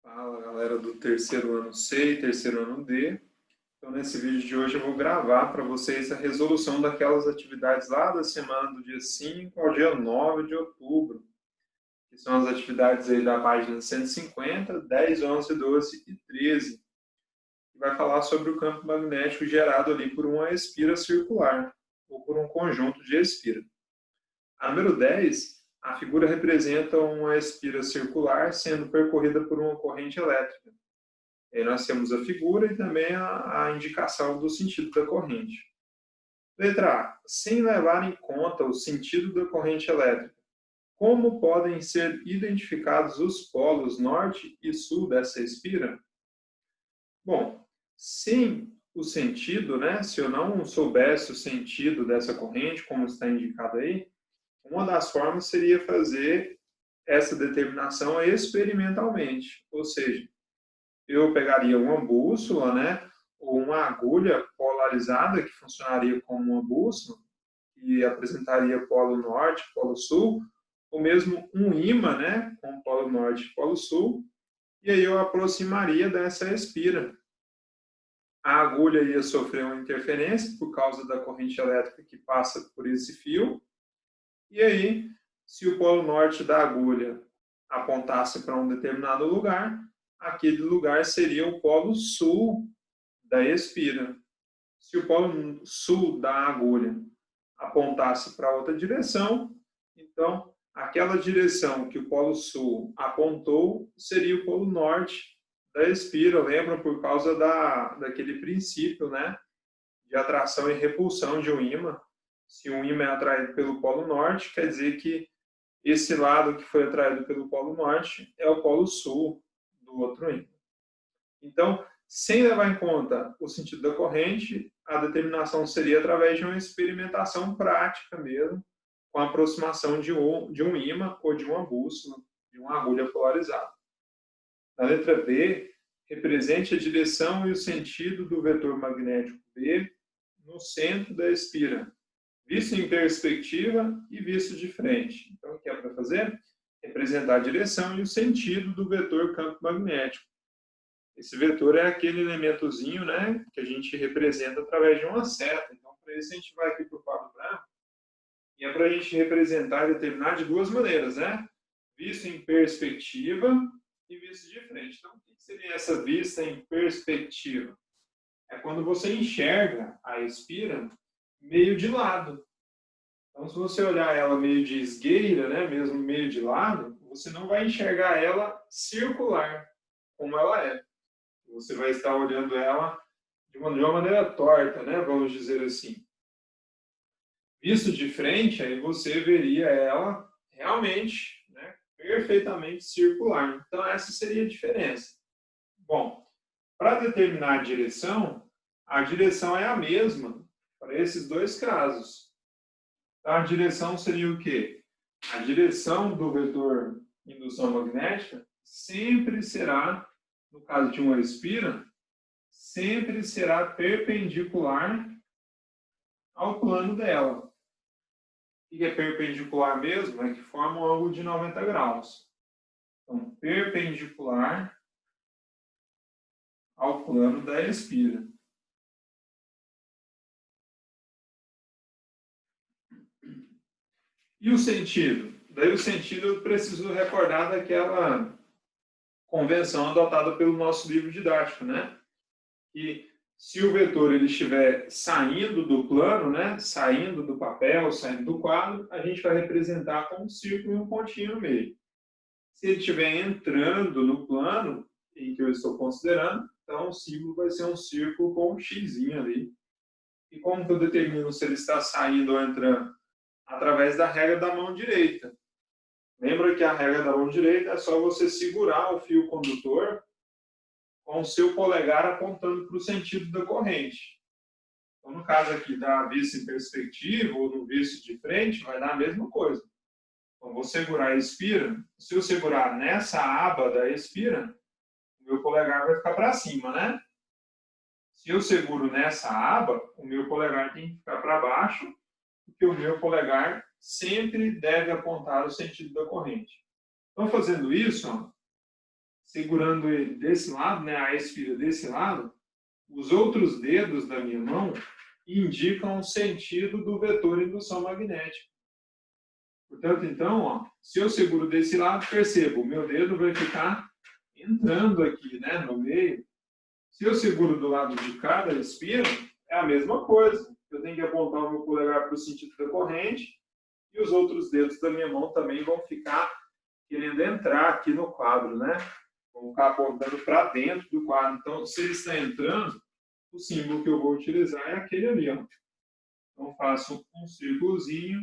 Fala galera do terceiro ano C e terceiro ano D. Então nesse vídeo de hoje eu vou gravar para vocês a resolução daquelas atividades lá da semana do dia 5 ao dia 9 de outubro, que são as atividades aí da página 150, 10, 11, 12 e 13, que vai falar sobre o campo magnético gerado ali por uma espira circular, ou por um conjunto de espira. A número 10, a figura representa uma espira circular sendo percorrida por uma corrente elétrica. Aí nós temos a figura e também a indicação do sentido da corrente. Letra A. Sem levar em conta o sentido da corrente elétrica, como podem ser identificados os polos norte e sul dessa espira? Bom, sem o sentido, se eu não soubesse o sentido dessa corrente, como está indicado aí, uma das formas seria fazer essa determinação experimentalmente, ou seja, eu pegaria uma bússola, ou uma agulha polarizada que funcionaria como uma bússola e apresentaria polo norte, polo sul, ou mesmo um ímã, com polo norte e polo sul, e aí eu aproximaria dessa espira. A agulha ia sofrer uma interferência por causa da corrente elétrica que passa por esse fio, e aí, se o polo norte da agulha apontasse para um determinado lugar, aquele lugar seria o polo sul da espira. Se o polo sul da agulha apontasse para outra direção, então aquela direção que o polo sul apontou seria o polo norte da espira. Lembram, por causa daquele princípio, de atração e repulsão de um ímã. Se um ímã é atraído pelo polo norte, quer dizer que esse lado que foi atraído pelo polo norte é o polo sul do outro ímã. Então, sem levar em conta o sentido da corrente, a determinação seria através de uma experimentação prática mesmo, com a aproximação de um ímã ou de uma bússola, de uma agulha polarizada. Na letra B, represente a direção e o sentido do vetor magnético B no centro da espira, visto em perspectiva e visto de frente. Então, o que é para fazer? Representar a direção e o sentido do vetor campo magnético. Esse vetor é aquele elementozinho, que a gente representa através de uma seta. Então, para isso, a gente vai aqui para o quadro branco, e é para a gente representar e determinar de duas maneiras, visto em perspectiva e visto de frente. Então, o que seria essa vista em perspectiva? É quando você enxerga a espira meio de lado. Então, se você olhar ela meio de esgueira, mesmo meio de lado, você não vai enxergar ela circular, como ela é. Você vai estar olhando ela de uma maneira torta, vamos dizer assim. Visto de frente, aí você veria ela realmente, perfeitamente circular. Então, essa seria a diferença. Bom, para determinar a direção é a mesma para esses dois casos. Então, a direção seria o quê? A direção do vetor indução magnética sempre será, no caso de uma espira, sempre será perpendicular ao plano dela. O que é perpendicular mesmo? É que forma um ângulo de 90 graus. Então, perpendicular ao plano da espira. E o sentido? Daí o sentido eu preciso recordar daquela convenção adotada pelo nosso livro didático, que se o vetor ele estiver saindo do plano, saindo do papel, saindo do quadro, a gente vai representar com um círculo e um pontinho no meio. Se ele estiver entrando no plano em que eu estou considerando, então o símbolo vai ser um círculo com um xizinho ali. E como que eu determino se ele está saindo ou entrando? Através da regra da mão direita. Lembra que a regra da mão direita é só você segurar o fio condutor com o seu polegar apontando para o sentido da corrente. Então, no caso aqui da vista em perspectiva ou no visto de frente, vai dar a mesma coisa. Então, vou segurar a espira. Se eu segurar nessa aba da espira, o meu polegar vai ficar para cima, Se eu seguro nessa aba, o meu polegar tem que ficar para baixo, porque o meu polegar sempre deve apontar o sentido da corrente. Então, fazendo isso, segurando ele desse lado, né, a espira desse lado, os outros dedos da minha mão indicam o sentido do vetor indução magnética. Portanto, então, ó, se eu seguro desse lado, percebo, o meu dedo vai ficar entrando aqui, né, no meio. Se eu seguro do lado de cá da espira, é a mesma coisa. Eu tenho que apontar o meu polegar para o sentido da corrente e os outros dedos da minha mão também vão ficar querendo entrar aqui no quadro, né? Vão ficar apontando para dentro do quadro. Então, se ele está entrando, o símbolo que eu vou utilizar é aquele ali, ó. Então, faço um círculozinho,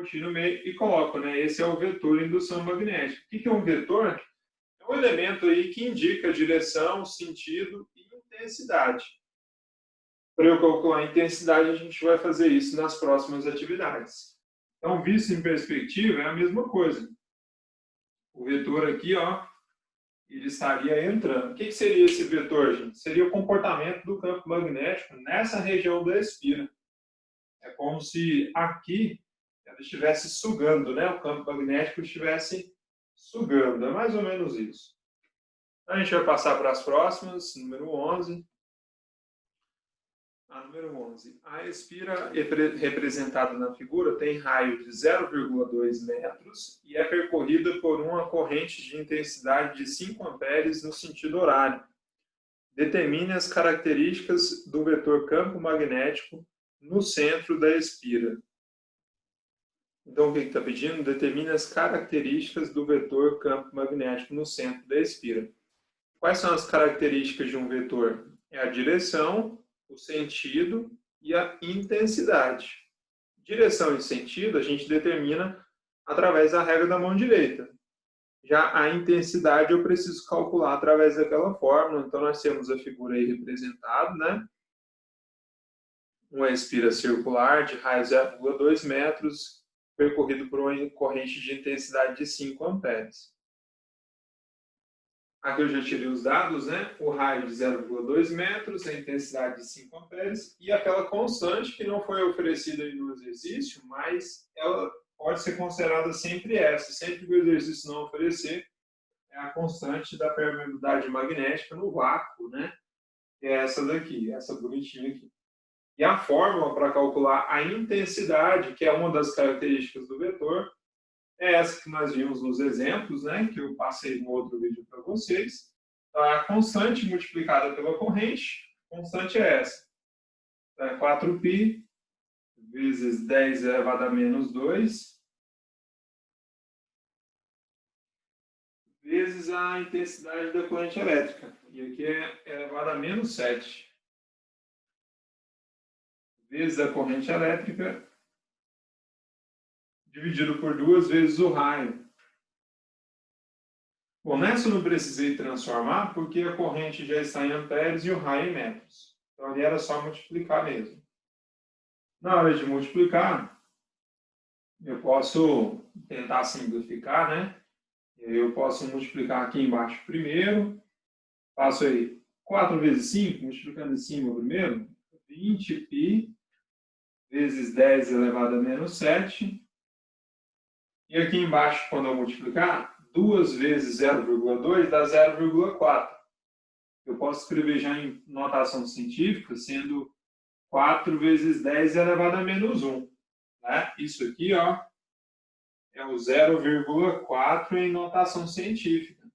tiro no meio e coloco, né? Esse é o vetor indução magnética. O que é um vetor? É um elemento aí que indica direção, sentido e intensidade. Para eu calcular a intensidade, a gente vai fazer isso nas próximas atividades. Então, visto em perspectiva, é a mesma coisa. O vetor aqui, ó, ele estaria entrando. O que seria esse vetor, gente? Seria o comportamento do campo magnético nessa região da espira. É como se aqui ela estivesse sugando, né? O campo magnético estivesse sugando. É mais ou menos isso. A gente vai passar para as próximas, número 11. A número 11. A espira representada na figura tem raio de 0,2 metros e é percorrida por uma corrente de intensidade de 5 amperes no sentido horário. Determine as características do vetor campo magnético no centro da espira. Então, o que está pedindo? Determine as características do vetor campo magnético no centro da espira. Quais são as características de um vetor? É a direção, o sentido e a intensidade. Direção e sentido a gente determina através da regra da mão direita. Já a intensidade eu preciso calcular através daquela fórmula. Então, nós temos a figura aí representada, né? Uma espira circular de raio 0,2 metros, percorrido por uma corrente de intensidade de 5 amperes. Aqui eu já tirei os dados, né? O raio de 0,2 metros, a intensidade de 5 amperes e aquela constante que não foi oferecida no exercício, mas ela pode ser considerada sempre essa. Sempre que o exercício não oferecer, é a constante da permeabilidade magnética no vácuo, né? Que é essa daqui, essa bonitinha aqui. E a fórmula para calcular a intensidade, que é uma das características do vetor, é essa que nós vimos nos exemplos, né, que eu passei no outro vídeo para vocês. A constante multiplicada pela corrente, a constante é essa. É 4π vezes 10 elevado a menos 2 vezes a intensidade da corrente elétrica. E aqui é elevado a menos 7 vezes a corrente elétrica dividido por 2 vezes o raio. Bom, nessa eu não precisei transformar porque a corrente já está em amperes e o raio em metros. Então ali era só multiplicar mesmo. Na hora de multiplicar, eu posso tentar simplificar, né? Eu posso multiplicar aqui embaixo primeiro. Faço aí 4 vezes 5, multiplicando em cima primeiro. 20π vezes 10 elevado a menos 7. E aqui embaixo, quando eu multiplicar, 2 vezes 0,2 dá 0,4. Eu posso escrever já em notação científica, sendo 4 vezes 10 elevado a menos 1. Né? Isso aqui, ó, é o 0,4 em notação científica.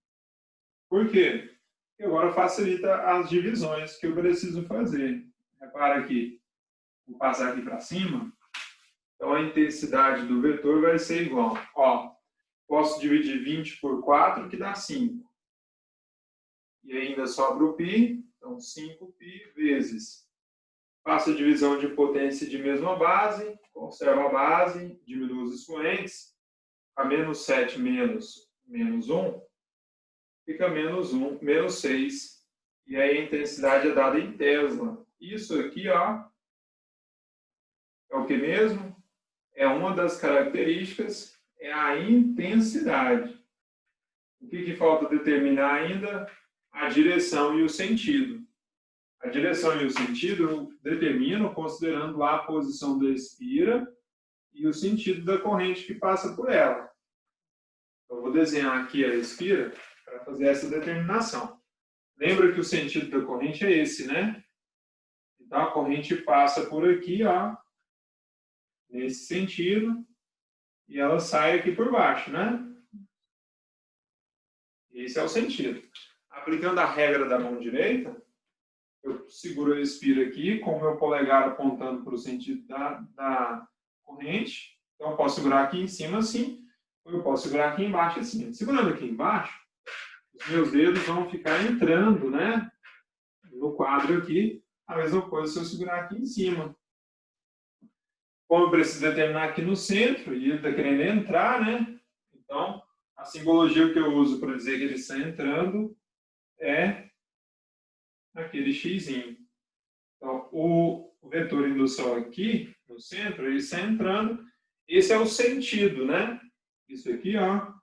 Por quê? Porque agora facilita as divisões que eu preciso fazer. Repara aqui, vou passar aqui para cima. Então, a intensidade do vetor vai ser igual. Ó, posso dividir 20 por 4, que dá 5. E ainda sobra o π, então 5π vezes. Faço a divisão de potência de mesma base, conservo a base, diminuo os expoentes. A menos 7 menos 1, fica menos 6. E aí a intensidade é dada em Tesla. Isso aqui, ó, é o que mesmo? É uma das características, é a intensidade. O que falta determinar ainda? A direção e o sentido. A direção e o sentido eu determino considerando lá a posição da espira e o sentido da corrente que passa por ela. Eu vou desenhar aqui a espira para fazer fazer essa determinação. Lembra que o sentido da corrente é esse, né? Então, a corrente passa por aqui, ó, nesse sentido, e ela sai aqui por baixo, né? Esse é o sentido. Aplicando a regra da mão direita, eu seguro a espira aqui, com o meu polegar apontando para o sentido da corrente. Então, eu posso segurar aqui em cima assim, ou eu posso segurar aqui embaixo assim. Segurando aqui embaixo, os meus dedos vão ficar entrando, né, no quadro aqui. A mesma coisa se eu segurar aqui em cima. Como eu preciso determinar aqui no centro, e ele está querendo entrar, né? Então, a simbologia que eu uso para dizer que ele está entrando é aquele xzinho. Então, o vetor indução aqui, no centro, ele está entrando. Esse é o sentido, né? Isso aqui, ó,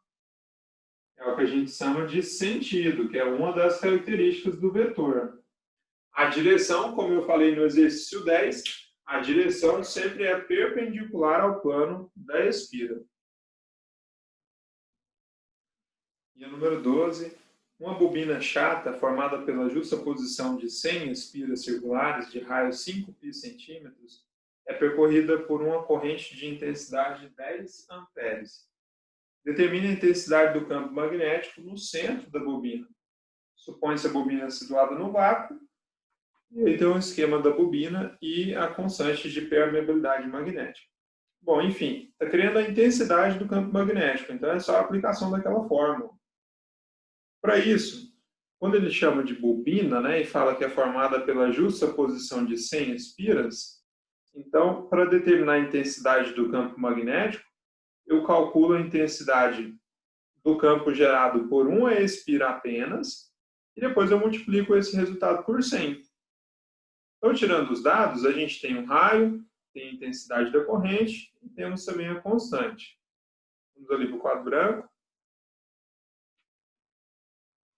é o que a gente chama de sentido, que é uma das características do vetor. A direção, como eu falei no exercício 10, a direção sempre é perpendicular ao plano da espira. E a número 12, uma bobina chata formada pela justaposição de 100 espiras circulares de raio 5 π é percorrida por uma corrente de intensidade de 10 amperes. Determine a intensidade do campo magnético no centro da bobina. Supõe-se a bobina situada no vácuo, e aí tem um esquema da bobina e a constante de permeabilidade magnética. Bom, enfim, está criando a intensidade do campo magnético, então é só a aplicação daquela fórmula. Para isso, quando ele chama de bobina, né, e fala que é formada pela justaposição de 100 espiras, então, para determinar a intensidade do campo magnético, eu calculo a intensidade do campo gerado por uma espira apenas, e depois eu multiplico esse resultado por 100. Então, tirando os dados, a gente tem um raio, tem a intensidade da corrente, e temos também a constante. Vamos ali para o quadro branco.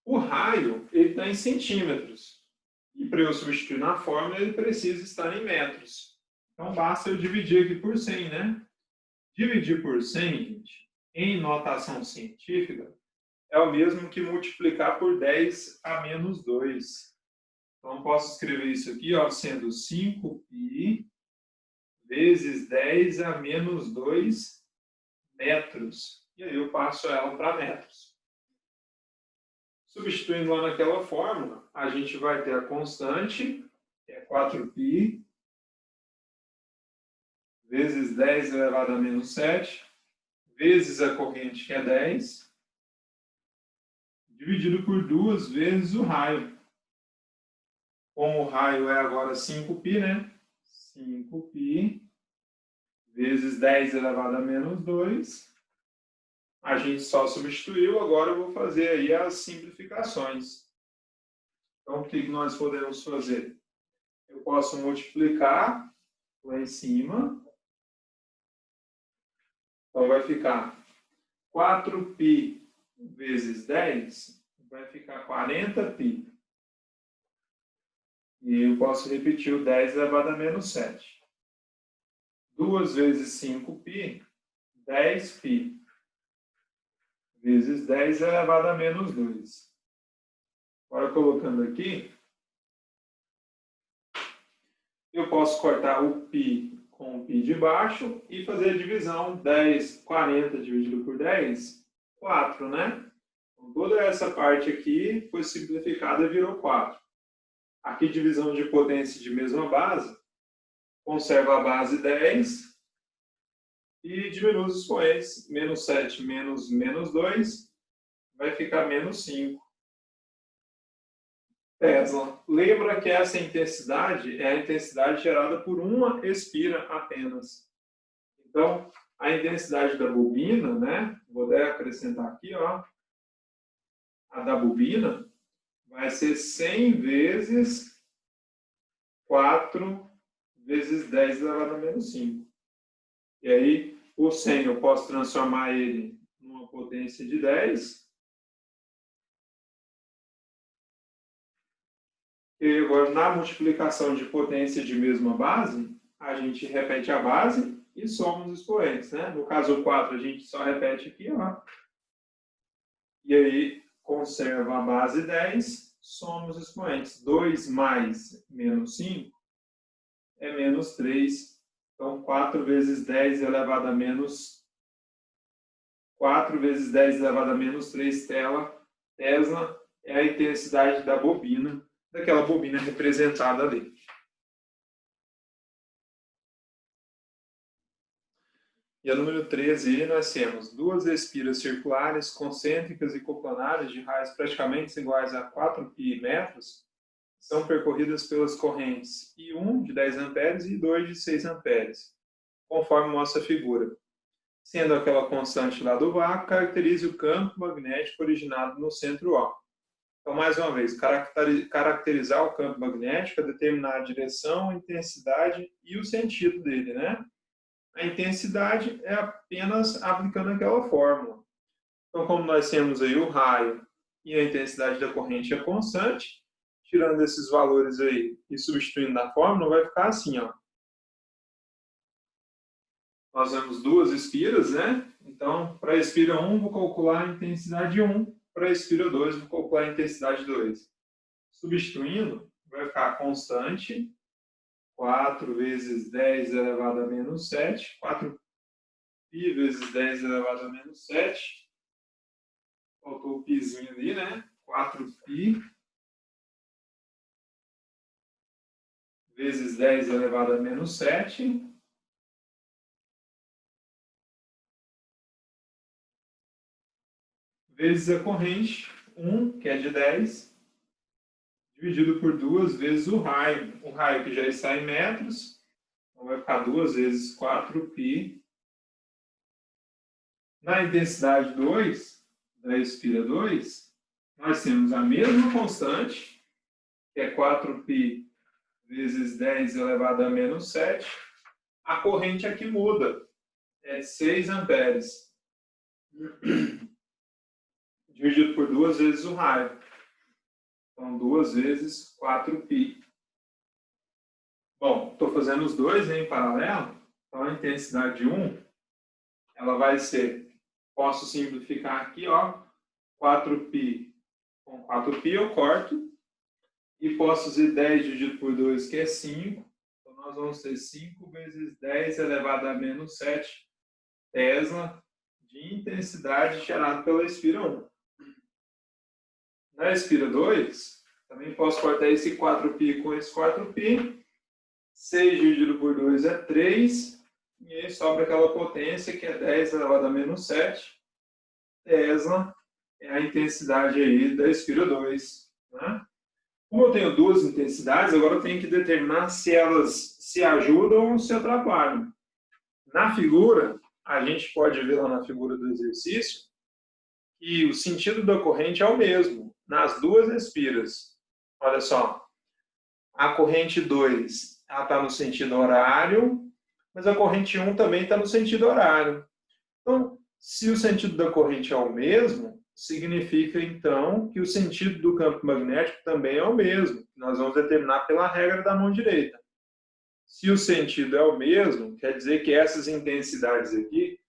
O raio está em centímetros. E para eu substituir na fórmula, ele precisa estar em metros. Então, basta eu dividir aqui por 100, né? Dividir por 100, gente, em notação científica, é o mesmo que multiplicar por 10 a menos 2. Então, posso escrever isso aqui, ó, sendo 5π vezes 10 a menos 2 metros. E aí eu passo ela para metros. Substituindo lá naquela fórmula, a gente vai ter a constante, que é 4π, vezes 10 elevado a menos 7, vezes a corrente, que é 10, dividido por 2 vezes o raio. Como o raio é agora 5π, né? 5π vezes 10 elevado a menos 2. A gente só substituiu, agora eu vou fazer aí as simplificações. Então, o que nós podemos fazer? Eu posso multiplicar lá em cima. Então, vai ficar 4π vezes 10, vai ficar 40π. E eu posso repetir o 10 elevado a menos 7. 2 vezes 5π, 10π. Vezes 10 elevado a menos 2. Agora, colocando aqui, eu posso cortar o π com o π de baixo e fazer a divisão. 40 dividido por 10, 4, né? Então, toda essa parte aqui foi simplificada e virou 4. Aqui, divisão de potência de mesma base, conserva a base 10 e diminui os expoentes. Menos 7 menos menos 2 vai ficar menos 5. Tesla. Lembra que essa intensidade é a intensidade gerada por uma espira apenas. Então, a intensidade da bobina, né? Vou até acrescentar aqui, ó. A da bobina vai ser 100 vezes 4 vezes 10 elevado a menos 5. E aí, o 100 eu posso transformar ele numa potência de 10. E agora, na multiplicação de potência de mesma base, a gente repete a base e soma os expoentes, né? No caso 4, a gente só repete aqui, ó. E aí, conserva a base 10, soma os expoentes. 2 mais menos 5 é menos 3. Então, 4 vezes 10 elevado a menos 4 vezes 10 elevado a menos 3 Tesla é a intensidade da bobina, daquela bobina representada ali. E a número 13, nós temos duas espiras circulares, concêntricas e coplanares de raios praticamente iguais a 4π metros, são percorridas pelas correntes I1 de 10 amperes e I2 de 6 amperes, conforme mostra a figura. Sendo aquela constante lá do vácuo, caracterize o campo magnético originado no centro O. Então, mais uma vez, caracterizar o campo magnético é determinar a direção, a intensidade e o sentido dele, né? A intensidade é apenas aplicando aquela fórmula. Então, como nós temos aí o raio e a intensidade da corrente é constante, tirando esses valores aí e substituindo na fórmula, vai ficar assim, ó. Nós temos duas espiras, né? Então, para a espira 1, vou calcular a intensidade 1. Para a espira 2, vou calcular a intensidade 2. Substituindo, vai ficar constante. 4 vezes 10 elevado a menos 7. 4π vezes 10 elevado a menos 7. Faltou o pizinho ali, né? 4π vezes 10 elevado a menos 7. Vezes a corrente, 1, que é de 10, dividido por 2 vezes o raio. O raio que já está em metros, então vai ficar 2 vezes 4π. Na intensidade 2, da espira 2, nós temos a mesma constante, que é 4π vezes 10 elevado a menos 7. A corrente aqui muda, é 6 amperes. Dividido por 2 vezes o raio. Então, 2 vezes 4π. Bom, estou fazendo os dois em paralelo. Então, a intensidade 1, ela vai ser, posso simplificar aqui, ó, 4π com 4π eu corto. E posso dizer 10 dividido por 2, que é 5. Então, nós vamos ter 5 vezes 10 elevado a menos 7 Tesla de intensidade gerada pela espira 1. Na espira 2, também posso cortar esse 4π com esse 4π. 6 dividido por 2 é 3. E aí sobra aquela potência que é 10 elevado a menos 7 Tesla. É a intensidade aí da espira 2. Né? Como eu tenho duas intensidades, agora eu tenho que determinar se elas se ajudam ou se atrapalham. Na figura, a gente pode ver lá na figura do exercício que o sentido da corrente é o mesmo nas duas espiras. Olha só, a corrente 2 está no sentido horário, mas a corrente 1 também está no sentido horário. Então, se o sentido da corrente é o mesmo, significa então que o sentido do campo magnético também é o mesmo. Nós vamos determinar pela regra da mão direita. Se o sentido é o mesmo, quer dizer que essas intensidades aqui,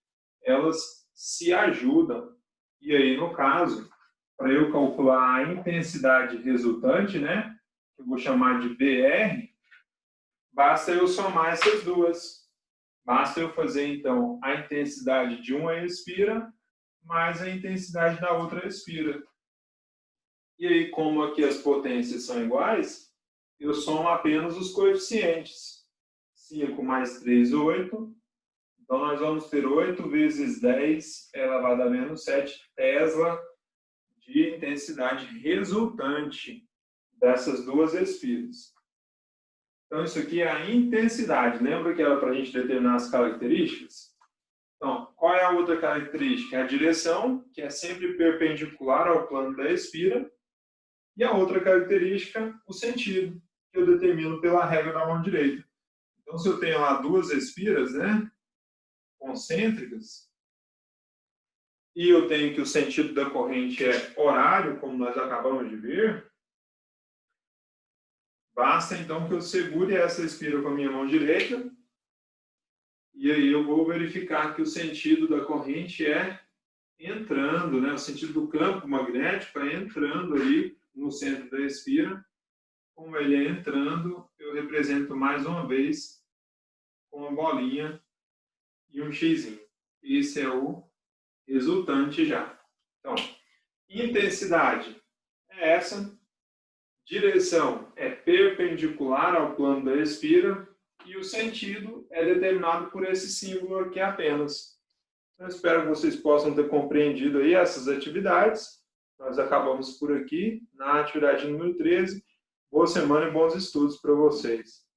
elas se ajudam. E aí, no caso, para eu calcular a intensidade resultante, né, que eu vou chamar de BR, basta eu somar essas duas. Basta eu fazer, então, a intensidade de uma expira mais a intensidade da outra expira. E aí, como aqui as potências são iguais, eu somo apenas os coeficientes. 5 mais 3, 8. Então, nós vamos ter 8 vezes 10 elevado a menos 7 Tesla de intensidade resultante dessas duas espiras. Então, isso aqui é a intensidade. Lembra que era para a gente determinar as características? Então, qual é a outra característica? É a direção, que é sempre perpendicular ao plano da espira. E a outra característica, o sentido, que eu determino pela regra da mão direita. Então, se eu tenho lá duas espiras, né, concêntricas, e eu tenho que o sentido da corrente é horário, como nós acabamos de ver, basta então que eu segure essa espira com a minha mão direita, e aí eu vou verificar que o sentido da corrente é entrando, né, o sentido do campo magnético é entrando ali no centro da espira. Como ele é entrando, eu represento mais uma vez com uma bolinha e um xizinho. Esse é o resultante já. Então, intensidade é essa, direção é perpendicular ao plano da espira e o sentido é determinado por esse símbolo aqui apenas. Eu espero que vocês possam ter compreendido aí essas atividades. Nós acabamos por aqui na atividade número 13. Boa semana e bons estudos para vocês.